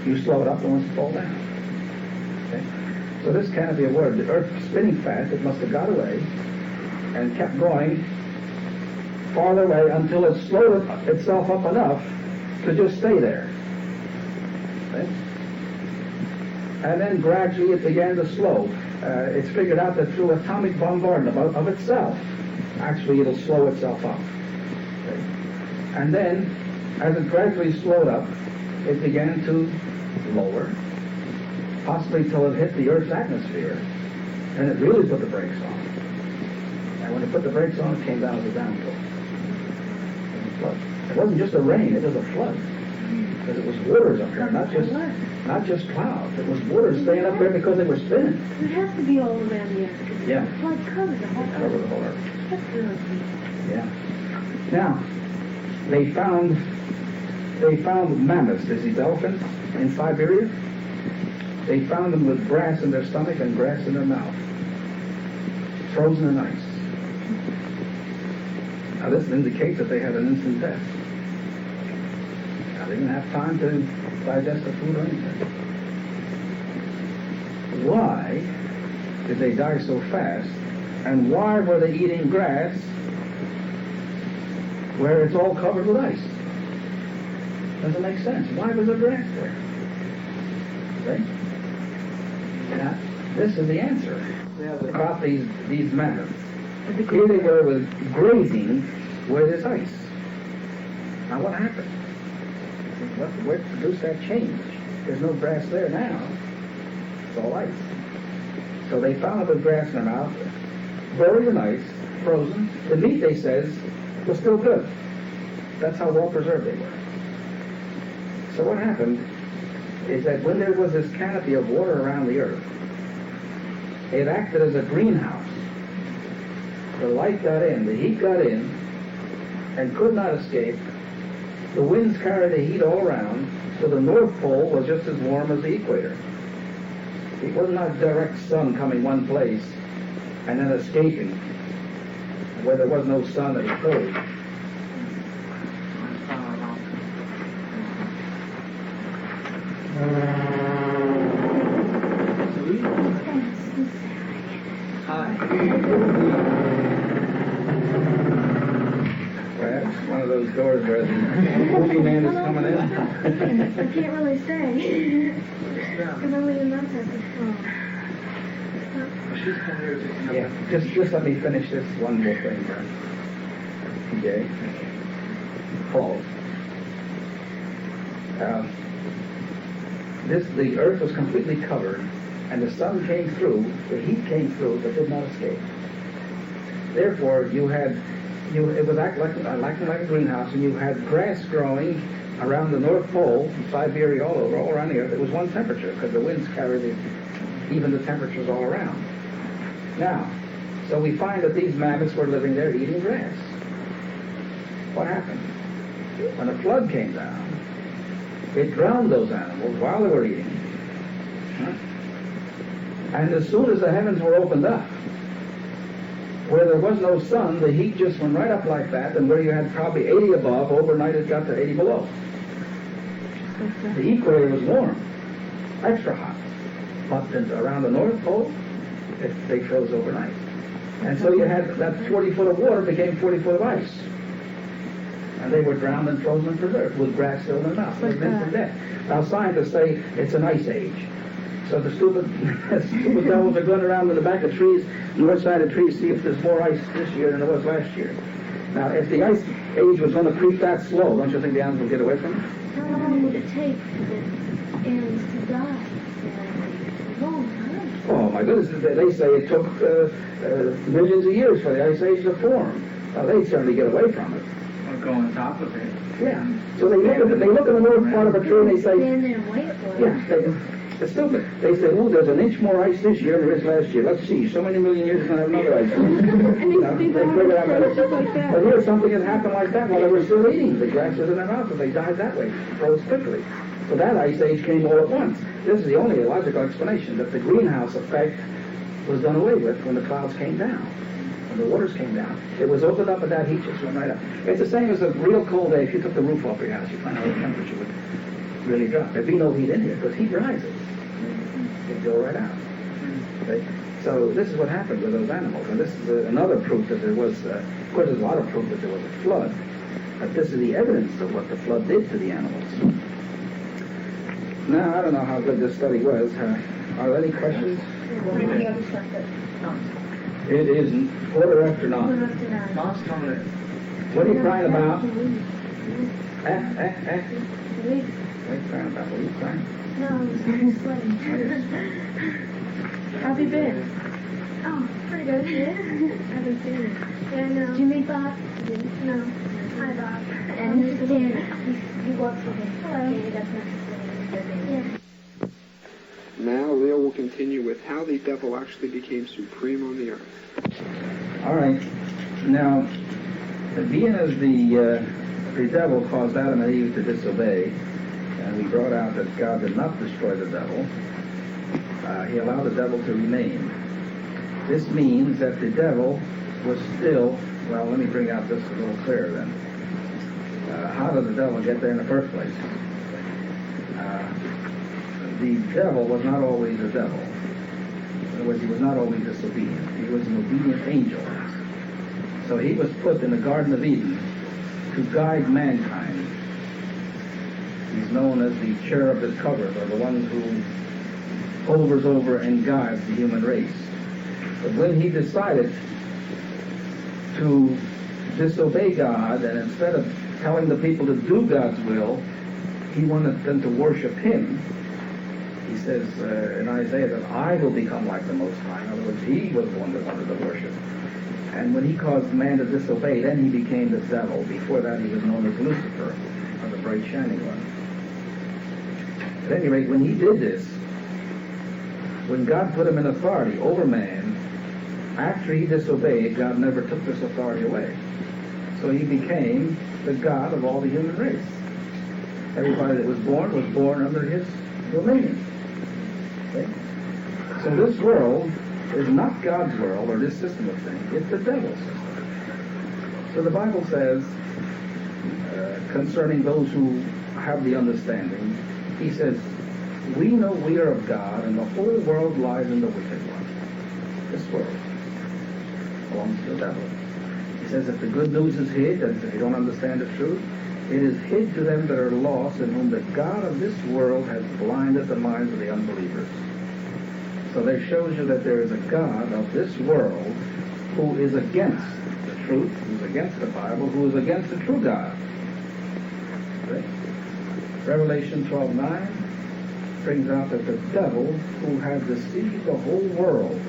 You slow it up, it wants to fall down. Okay? So this canopy of water, the earth spinning fast, it must have got away and kept going farther away until it slowed itself up enough to just stay there. Okay? And then gradually it began to slow. It's figured out that through atomic bombardment of itself, actually it'll slow itself up. Okay? And then, as it gradually slowed up, it began to lower, possibly till it hit the Earth's atmosphere, and it really put the brakes on. And when it put the brakes on, it came down as a downpour. Flood. It wasn't just a rain, it was a flood. Because it was waters up there, not just clouds. It was waters staying up there because they were spinning. It has to be all around the earth. Because Yeah. the flood covered the whole Cover the earth. whole earth. That's really neat. Yeah. Now, they found mammoths, these elephants, in Siberia. They found them with grass in their stomach and grass in their mouth, frozen in ice. Now this indicates that they had an instant death. Now they didn't have time to digest the food or anything. Why did they die so fast? And why were they eating grass where it's all covered with ice? Doesn't make sense. Why was there grass there? Okay? Now, this is the answer about these mammoths. Here they were grazing where there's ice. Now what happened? What produced that change? There's no grass there now. It's all ice. So they found it with grass in their mouth, buried in ice, frozen. The meat, they says, was still good. That's how well preserved they were. So what happened is that when there was this canopy of water around the earth, it acted as a greenhouse. The light got in, the heat got in, and could not escape. The winds carried the heat all around, so the North Pole was just as warm as the equator. It was not direct sun coming one place and then escaping, where there was no sun that was cold. Perhaps one of those doors where the movie man is coming in. I can't really say. Because only the nuns have this phone. She's come here to... Yeah, just let me finish this one more thing, Brent. Okay? Paul. The earth was completely covered, and the sun came through, the heat came through, but did not escape. Therefore, it was acting like a greenhouse, and you had grass growing around the North Pole, Siberia, all around the earth. It was one temperature, because the winds carried even the temperatures all around. Now, so we find that these mammoths were living there eating grass. What happened? When a flood came down, it drowned those animals while they were eating. And as soon as the heavens were opened up, where there was no sun, the heat just went right up like that, and where you had probably 80 above, overnight it got to 80 below. The equator was warm, extra hot. But around the North Pole, they froze overnight. And so you had that 40 foot of water became 40 foot of ice. And they were drowned and frozen and preserved with grass still in their mouth. They've been from death. Now scientists say it's an ice age. So the stupid devils are going around in the back of trees, north side of trees, see if there's more ice this year than there was last year. Now, if the ice age was going to creep that slow, don't you think the animals would get away from it? How long would it take for the aliens to die? A long Oh my goodness, they say it took millions of years for the Ice Age to form. They'd certainly get away from it. Or go on top of it. Yeah. So they look at the lower part of a tree and they say, Stand there and wait for it. yeah, it's stupid. They say, oh, there's an inch more ice this year than there is last year. Let's see, so many million years we're going to have another ice age. And these people They figure out have that. stuff like that. But here's something that happened like that while they were still eating. The grass was in their mouth and they died that way, froze quickly. So that ice age came all at once. This is the only logical explanation, that the greenhouse effect was done away with when the clouds came down. When the waters came down, it was opened up and that heat just went right up. It's the same as a real cold day. If you took the roof off your house, you find out the temperature would really drop. There'd be no heat in here because heat rises. It'd go right out. Okay? So this is what happened with those animals. And this is another proof that there was, of course there's a lot of proof that there was a flood. But this is the evidence of what the flood did to the animals. Now, I don't know how good this study was. Are there any questions? The other stuff that It is 9:15. Mom's coming in. What are you crying about? What are you crying about? What are you crying? No, I'm sweating. How's he been? Oh, pretty good. Haven't seen it. Yeah, no. Did you meet Bob? No. Hi, Bob. And this is Dan. He works with me. Hello. Danny does next to me. Yeah. Now Leo will continue with how the devil actually became supreme on the earth. All right. Now, being as the devil caused Adam and Eve to disobey, and we brought out that God did not destroy the devil, he allowed the devil to remain. This means that the devil was still, well, let me bring out this a little clearer then. How did the devil get there in the first place? The devil was not always a devil. In other words, he was not always disobedient. He was an obedient angel. So he was put in the Garden of Eden to guide mankind. He's known as the cherub that covers, or the one who hovers over and guides the human race. But when he decided to disobey God, and instead of telling the people to do God's will, he wanted them to worship him. He says in Isaiah that I will become like the Most High. In other words, he was the one that wanted to worship. And when he caused man to disobey, then he became the devil. Before that, he was known as Lucifer, or the bright shining one. At any rate, when he did this, when God put him in authority over man, after he disobeyed, God never took this authority away. So he became the God of all the human race. Everybody that was born under his dominion. Okay? So this world is not God's world, or this system of things. It's the devil's system. So the Bible says, concerning those who have the understanding, he says, we know we are of God, and the whole world lies in the wicked one. This world belongs to the devil. He says, if the good news is hid, and if you don't understand the truth, it is hid to them that are lost, in whom the God of this world has blinded the minds of the unbelievers. So there shows you that there is a God of this world who is against the truth, who is against the Bible, who is against the true God. Okay? Revelation 12:9 brings out that the devil who has deceived the whole world,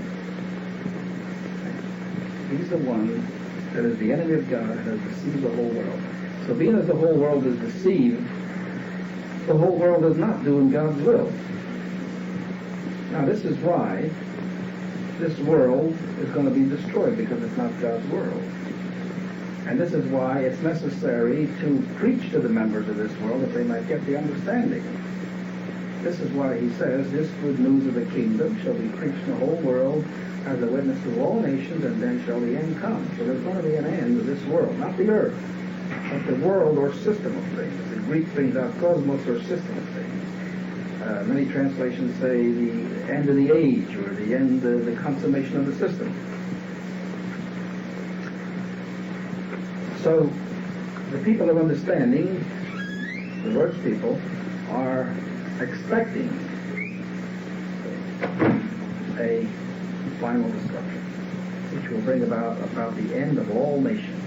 he's the one that is the enemy of God and has deceived the whole world. So being as the whole world is deceived, the whole world is not doing God's will. Now this is why this world is going to be destroyed, because it's not God's world. And this is why it's necessary to preach to the members of this world that they might get the understanding. This is why he says, this good news of the kingdom shall be preached in the whole world as a witness to all nations, and then shall the end come. So there's going to be an end to this world, not the earth, but the world or system of things. The Greek brings out cosmos, or system of things. Many translations say the end of the age, or the end, the consummation of the system. So the people of understanding, the Lord's people, are expecting a final destruction, which will bring about the end of all nations.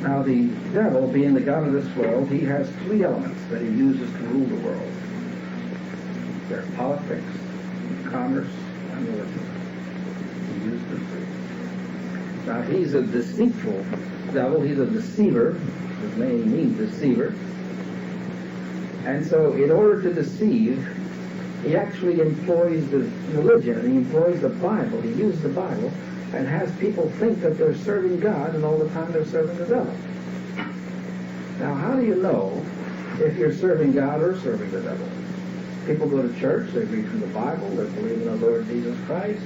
Now the devil, being the God of this world, he has three elements that he uses to rule the world. There's politics, commerce, and religion. He used them. Now, he's a deceitful devil. He's a deceiver. His name means deceiver. And so, in order to deceive, he actually employs the religion, and he employs the Bible. He uses the Bible and has people think that they're serving God, and all the time they're serving the devil. Now, how do you know if you're serving God or serving the devil? People go to church, they read from the Bible, they believe in the Lord Jesus Christ,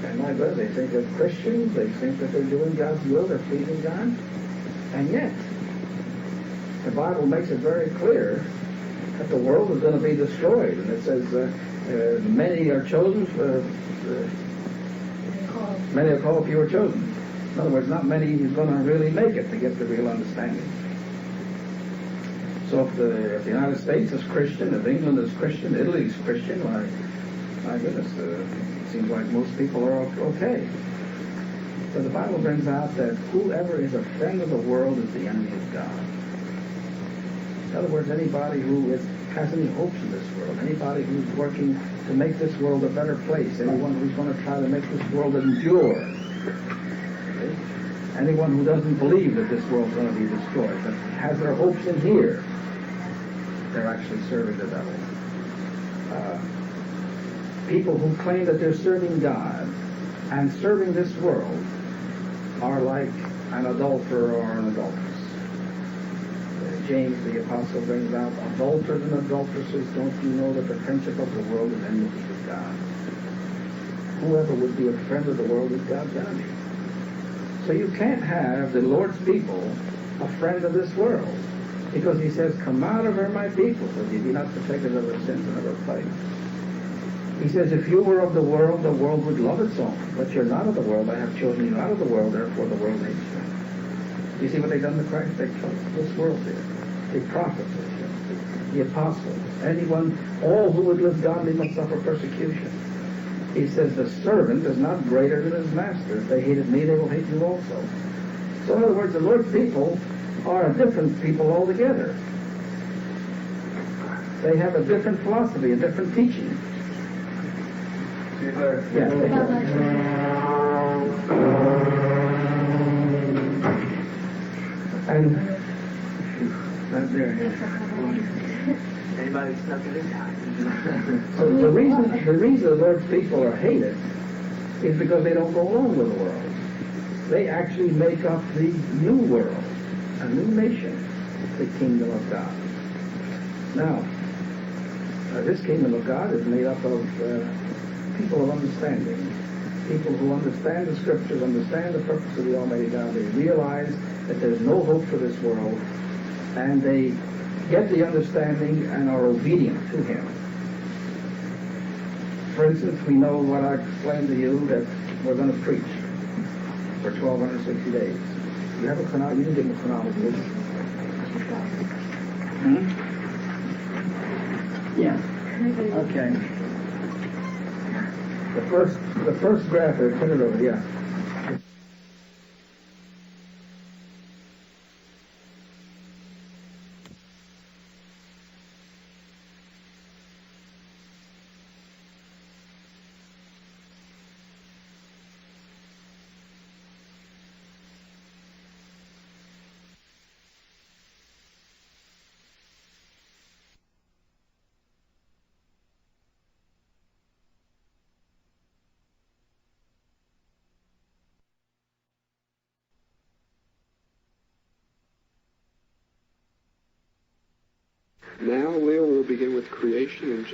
and my brother, they think they're Christians, they think that they're doing God's will, they're pleasing God, and yet, the Bible makes it very clear that the world is going to be destroyed. And it says, many are chosen, many are called, few are chosen. In other words, not many is going to really make it to get the real understanding. So if the United States is Christian, if England is Christian, Italy is Christian, why, my goodness, it seems like most people are okay. So the Bible brings out that whoever is a friend of the world is the enemy of God. In other words, anybody who has any hopes in this world, anybody who's working to make this world a better place, anyone who's going to try to make this world endure, okay? Anyone who doesn't believe that this world's going to be destroyed, but has their hopes in here, they're actually serving the devil. People who claim that they're serving God and serving this world are like an adulterer or an adulteress. James the Apostle brings out, adulterers and adulteresses, don't you know that the friendship of the world is enmity with God? Whoever would be a friend of the world is God's enemy. So you can't have the Lord's people a friend of this world, because he says, come out of her, my people, that ye be not partakers of her sins and of her plagues. He says, if you were of the world would love its own, but you're not of the world. I have chosen you out of the world, therefore the world hates you. You see what they've done to Christ? They chose this world here. The prophets, the apostles, anyone, all who would live godly must suffer persecution. He says the servant is not greater than his master. If they hated me, they will hate you also. So in other words, the Lord's people are a different people altogether. They have a different philosophy, a different teaching. Yes. And that's there. Anybody stuck in his time? So the reason the Lord's people are hated is because they don't go along with the world. They actually make up the new world, a new nation, the kingdom of God. Now, this kingdom of God is made up of people of understanding, people who understand the Scriptures, understand the purpose of the Almighty God. They realize that there's no hope for this world, and they get the understanding and are obedient to Him. For instance, we know what I explained to you, that we're going to preach for 1,260 days. You have a chronology? You didn't give me a chronology, did you? Yeah. Okay. The first graph there, turn it over, yeah. Now Leo will begin with creation and